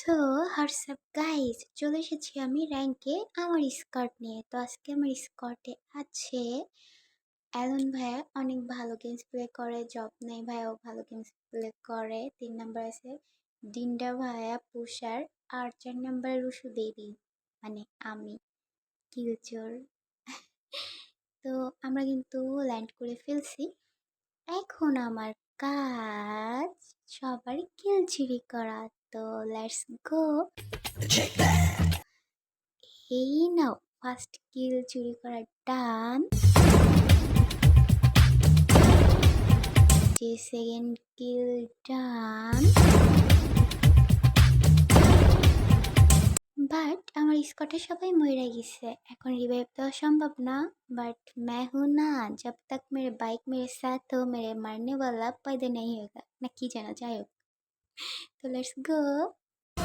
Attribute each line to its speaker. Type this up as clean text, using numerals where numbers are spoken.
Speaker 1: So WhatsApp guys, চলে এসেছি আমি র্যাঙ্কে আমার স্কোয়াড নিয়ে। তো আজকে আমার স্কোয়াডে আছে অ্যালন ভাইয়া, অনেক ভালো গেমস প্লে করে। জব নেই ভাইয়াও ভালো গেমস প্লে করে। 3 নাম্বার আছে ডিন্ডা ভাইয়া পুষার, আর 4 নাম্বার রুশু বেবি, মানে আমি কিলচোর। তো আমরা কিন্তু ল্যান্ড করে ফেলছি। এখন আমার কাজ সবার কিল চুরি করা। তো লেটস গো। এই নাও ফার্স্ট কিল চুরি করা ডান। যে সেকেন্ড কিল ডান। বাট আমার স্কোয়াডে সবাই মরে গেছে, এখন রিভাইভ দেওয়া সম্ভব না। बट मैं हूं ना, जब तक मेरे बाइक मेरे साथ हो मेरे मरने वाला पैदा नहीं होगा, ना की जाना चाहे। तो लेट्स गो।